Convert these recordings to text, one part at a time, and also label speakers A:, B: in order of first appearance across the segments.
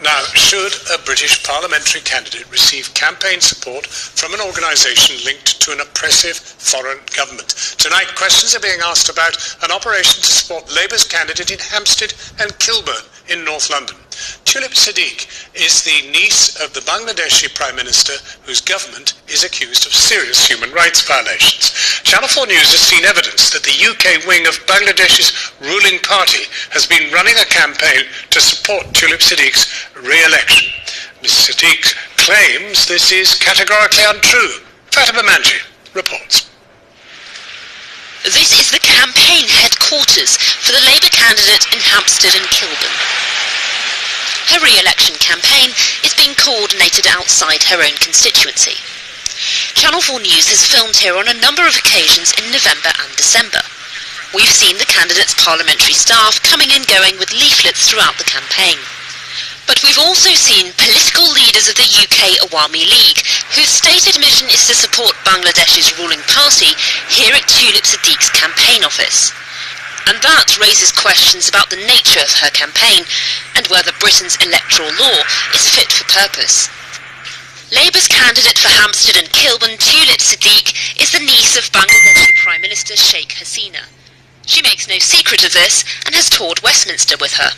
A: Now, should a British parliamentary candidate receive campaign support from an organisation linked to an oppressive foreign government? Tonight, questions are being asked about an operation to support Labour's candidate in Hampstead and Kilburn in North London. Tulip Siddiq is the niece of the Bangladeshi Prime Minister, whose government is accused of serious human rights violations. Channel 4 News has seen evidence that the UK wing of Bangladesh's ruling party has been running a campaign to support Tulip Siddiq's re-election. Ms. Siddiq claims this is categorically untrue. Fatima Manji reports.
B: This is the campaign headquarters for the Labour candidate in Hampstead and Kilburn. Her re-election campaign is being coordinated outside her own constituency. Channel 4 News has filmed here on a number of occasions in November and December. We've seen the candidate's parliamentary staff coming and going with leaflets throughout the campaign. But we've also seen political leaders of the UK Awami League, whose stated mission is to support Bangladesh's ruling party, here at Tulip Siddiq's campaign office. And that raises questions about the nature of her campaign and whether Britain's electoral law is fit for purpose. Labour's candidate for Hampstead and Kilburn, Tulip Siddiq, is the niece of Bangladeshi Prime Minister Sheikh Hasina. She makes no secret of this and has toured Westminster with her.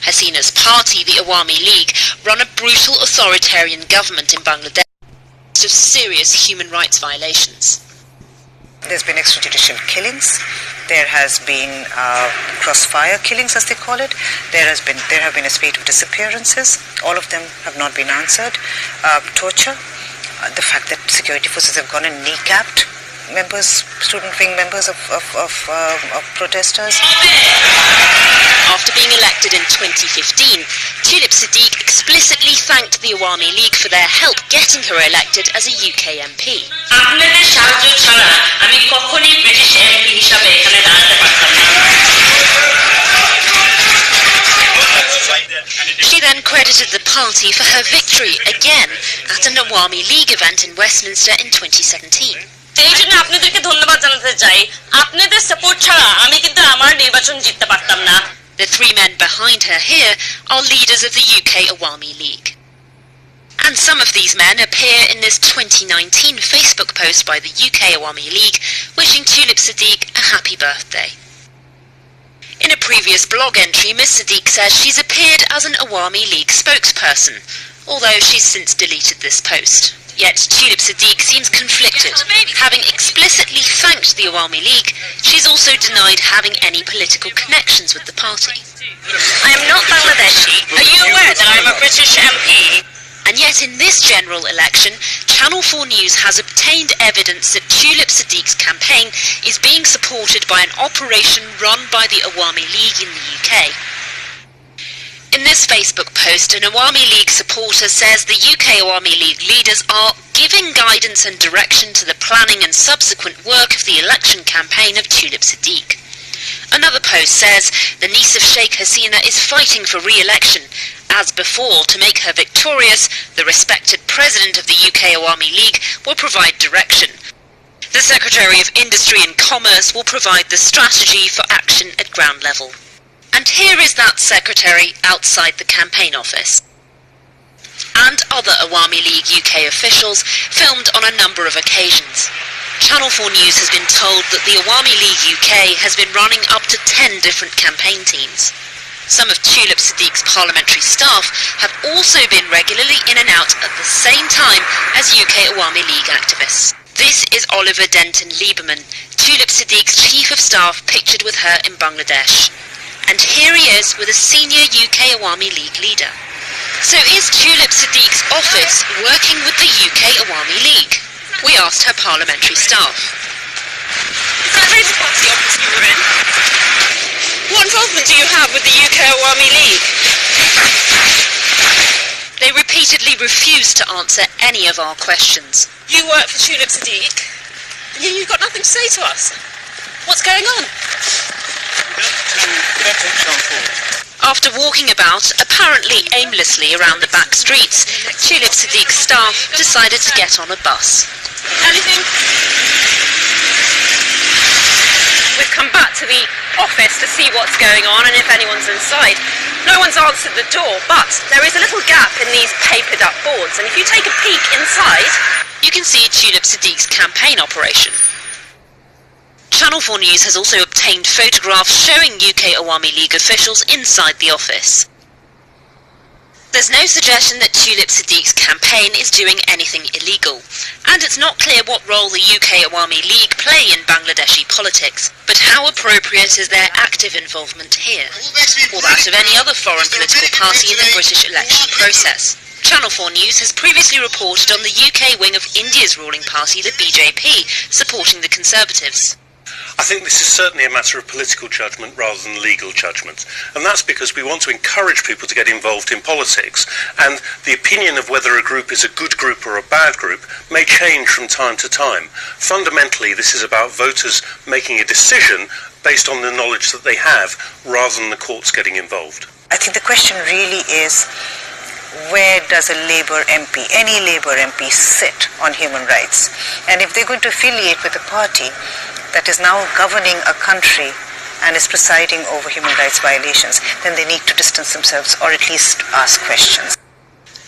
B: Hasina's party, the Awami League, run a brutal authoritarian government in Bangladesh of serious human rights violations.
C: There's been extrajudicial killings. There has been crossfire killings, as they call it. There have been a spate of disappearances. All of them have not been answered. Torture. The fact that security forces have gone and kneecapped student wing members of protesters.
B: After being elected in 2015, Tulip Siddiq explicitly thanked the Awami League for their help getting her elected as a UK MP. She then credited the party for her victory again at an Awami League event in Westminster in 2017.
D: এই জন্য আপনাদেরকে ধন্যবাদ জানাতে চাই আপনাদের support ছাড়া আমি কিন্তু আমার নির্বাচন জিততে পারতাম না
B: The three men behind her here are leaders of the UK Awami League. And some of these men appear in this 2019 Facebook post by the UK Awami League wishing Tulip Siddiq a happy birthday. In a previous blog entry, Ms Siddiq says she's appeared as an Awami League spokesperson, although she's since deleted this post. Yet Tulip Siddiq seems conflicted. Having explicitly thanked the Awami League, she's also denied having any political connections with the party.
D: I am not Bangladeshi. Are you aware that I'm a British MP?
B: And yet in this general election, Channel 4 News has obtained evidence that Tulip Siddiq's campaign is being supported by an operation run by the Awami League in the UK. In this Facebook post, an Awami League supporter says the UK Awami League leaders are giving guidance and direction to the planning and subsequent work of the election campaign of Tulip Siddiq. Another post says the niece of Sheikh Hasina is fighting for re-election. As before, to make her victorious, the respected president of the UK Awami League will provide direction. The Secretary of Industry and Commerce will provide the strategy for action at ground level. And here is that secretary outside the campaign office. And other Awami League UK officials filmed on a number of occasions. Channel 4 News has been told that the Awami League UK has been running up to 10 different campaign teams. Some of Tulip Siddiq's parliamentary staff have also been regularly in and out at the same time as UK Awami League activists. This is Oliver Denton Lieberman, Tulip Siddiq's chief of staff, pictured with her in Bangladesh. And here he is with a senior UK Awami League leader. So is Tulip Siddiq's office working with the UK Awami League? We asked her parliamentary staff.
D: Is that Labour Party office you were in? What involvement do you have with the UK Awami League?
B: They repeatedly refused to answer any of our questions.
D: You work for Tulip Siddiq, and you've got nothing to say to us. What's going on?
B: After walking about, apparently aimlessly around the back streets, Tulip Siddiq's staff decided to get on a bus.
D: Anything? We've come back to the office to see what's going on and if anyone's inside. No one's answered the door, but there is a little gap in these papered up boards, and if you take a peek inside,
B: you can see Tulip Siddiq's campaign operation. Channel 4 News has also obtained photographs showing UK Awami League officials inside the office. There's no suggestion that Tulip Siddiq's campaign is doing anything illegal, and it's not clear what role the UK Awami League play in Bangladeshi politics, but how appropriate is their active involvement here, or that of any other foreign political party in the British election process. Channel 4 News has previously reported on the UK wing of India's ruling party, the BJP, supporting the Conservatives.
E: I think this is certainly a matter of political judgment rather than legal judgment, and that's because we want to encourage people to get involved in politics, and the opinion of whether a group is a good group or a bad group may change from time to time. Fundamentally, this is about voters making a decision based on the knowledge that they have, rather than the courts getting involved.
C: I think the question really is, where does a Labour MP, any Labour MP, sit on human rights? And if they're going to affiliate with a party that is now governing a country and is presiding over human rights violations, then they need to distance themselves or at least ask questions.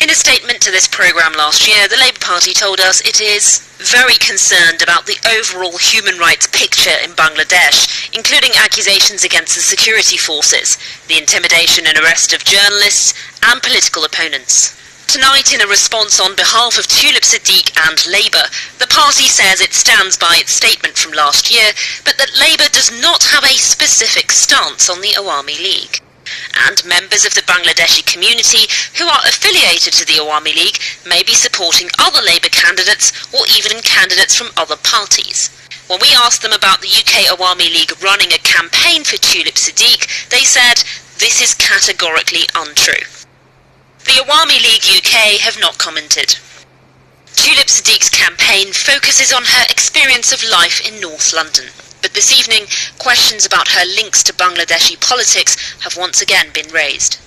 B: In a statement to this programme last year, the Labour Party told us it is very concerned about the overall human rights picture in Bangladesh, including accusations against the security forces, the intimidation and arrest of journalists and political opponents. Tonight, in a response on behalf of Tulip Siddiq and Labour, the party says it stands by its statement from last year, but that Labour does not have a specific stance on the Awami League. And members of the Bangladeshi community who are affiliated to the Awami League may be supporting other Labour candidates or even candidates from other parties. When we asked them about the UK Awami League running a campaign for Tulip Siddiq, they said this is categorically untrue. The Awami League UK have not commented. Tulip Siddiq's campaign focuses on her experience of life in North London, but this evening questions about her links to Bangladeshi politics have once again been raised.